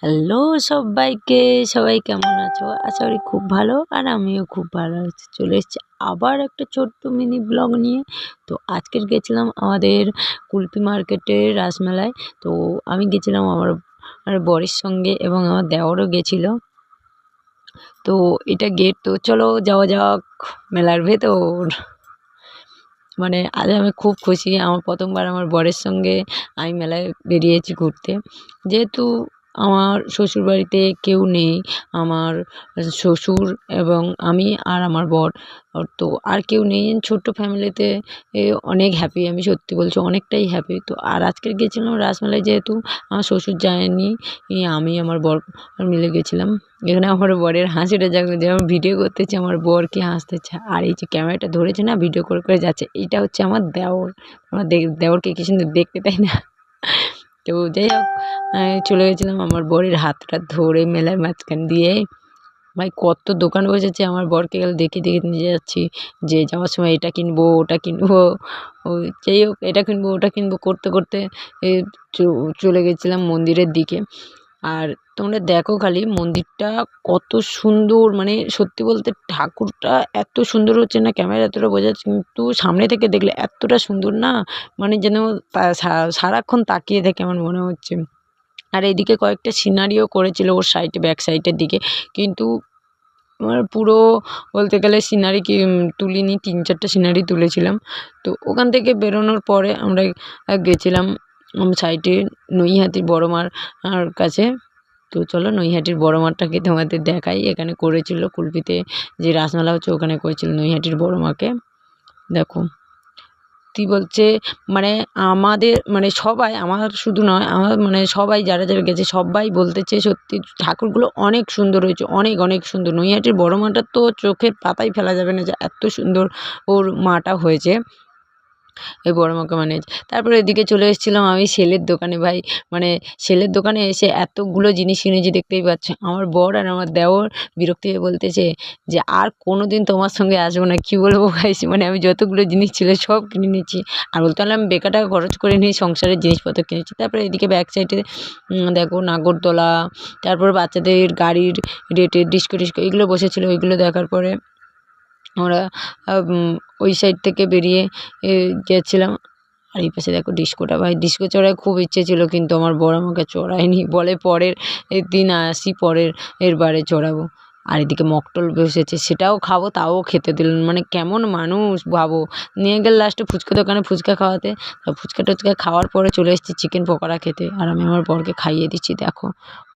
Hello সব্বাইকে, সবাই কেমন আছো? আশা করি খুব ভালো আর আমিও খুব ভালো আছি। চলে এসেছি আবার একটা ছোট্ট মিনি ব্লগ নিয়ে। তো আজকের গেছিলাম আমাদের কুলপি মার্কেটের রাসমেলায়। তো আমি গেছিলাম আমার বরের সঙ্গে এবং আমার দেওরও গেছিল। তো এটা গেট, তো চলো যাওয়া যাক মেলার ভেতর। মানে আজ আমি খুব খুশি, আমার প্রথমবার আমার বরের সঙ্গে আমি মেলায় বেরিয়েছি ঘুরতে। যেহেতু আমার শ্বশুরবাড়িতে কেউ নেই, আমার শ্বশুর এবং আমি আর আমার বর, তো আর কেউ নেই। ছোট্ট ফ্যামিলিতে অনেক হ্যাপি, আমি সত্যি বলছি অনেকটাই হ্যাপি। তো আর আজকে গেছিলাম রাসমেলায়, যেহেতু আমার শ্বশুর যায়নি, আমি আমার বর মিলে গেছিলাম। এখানে আমার বরের হাসিটা জাগলো, যে আমি ভিডিও করতেছি আমার বর কি হাসতেছে, আর এই যে ক্যামেরাটা ধরেছে না ভিডিও করে করে যাচ্ছে, এটা হচ্ছে আমার দেওর। আমার দেওরকে কি সুন্দর দেখতে, তাই না? তো যাই হোক, চলে গেছিলাম আমার বরের হাতটা ধরে মেলার মাঝখান দিয়ে। ভাই কত দোকান বসেছে, আমার বরকে গেলে দেখে দেখে নিয়ে যাচ্ছি, যে যাওয়ার সময় এটা কিনবো ওটা কিনবো। যাই হোক, এটা কিনবো ওটা কিনবো করতে করতে এ চলে গেছিলাম মন্দিরের দিকে। আর তোমরা দেখো খালি মন্দিরটা কত সুন্দর, মানে সত্যি বলতে ঠাকুরটা এত সুন্দর হচ্ছে না, ক্যামেরা এতটা বোঝা যাচ্ছে, কিন্তু সামনে থেকে দেখলে এতটা সুন্দর না, মানে যেন সারাক্ষণ তাকিয়ে থাকে আমার মনে হচ্ছে। আর এইদিকে কয়েকটা সিনারিও করেছিল ওর সাইডে, ব্যাক সাইডের দিকে, কিন্তু আমার পুরো বলতে গেলে সিনারি তুলিনি, 3-4টা সিনারি তুলেছিলাম। তো ওখান থেকে বেরোনোর পরে আমরা গেছিলাম সাইডে নৈহাটির বড় মার কাছে। তো চলো নৈহাটির বড় মারটাকে তোমাদের দেখাই। এখানে করেছিল কুলপিতে যে রাসমেলা হচ্ছে, ওখানে করেছিল নৈহাটির বড় মাকে। দেখো কি বলছে, মানে আমাদের মানে সবাই, আমার শুধু নয়, আমার মানে সবাই যারা যারা গেছে সবাই বলতেছে সত্যি ঠাকুরগুলো অনেক সুন্দর হয়েছে, অনেক অনেক সুন্দর। নৈহাটির বড় মাটা তো চোখের পাতাই ফেলা যাবে না, যে এত সুন্দর ওর মাটা হয়েছে, এই বড় মাকে মানে। তারপরে এদিকে চলে এসেছিলাম আমি সেলের দোকানে। ভাই মানে সেলের দোকানে এসে এতগুলো জিনিস কিনেছি, দেখতেই পাচ্ছ। আমার বর আর আমার দেওর বিরক্তি হয়ে বলতেছে যে আর কোনো দিন তোমার সঙ্গে আসবো না। কী বলবো গাইস, মানে আমি যতগুলো জিনিস ছিল সব কিনে নিয়েছি, আর বলতে পারলাম বেকার টাকা খরচ করে নিয়ে সংসারের জিনিসপত্র কিনেছি। তারপরে এদিকে ব্যাক সাইডে দেখো নাগরদোলা, তারপর বাচ্চাদের গাড়ির রেটের ডিস্কো টিস্কো এগুলো বসেছিল। ওইগুলো দেখার পরে আমরা ওই সাইড থেকে বেরিয়ে গেছিলাম। আর এই পাশে দেখো ডিস্কোটা, ভাই ডিস্কো চড়ার খুব ইচ্ছে ছিল, কিন্তু আমার বর আমাকে চড়ায়নি, বলে পরের দিন আসি, পরের বারে চড়াবো। আর এদিকে মকটল বসেছে, সেটাও খাবো, তাও খেতে দিলেন, মানে কেমন মানুষ ভাবো। নিয়ে গেলে লাস্টে ফুচকা দোকানে ফুচকা খাওয়াতে, ফুচকা টুচকা খাওয়ার পরে চলে এসেছি চিকেন পকোড়া খেতে, আর আমি আমার বরকে খাইয়ে দিচ্ছি। দেখো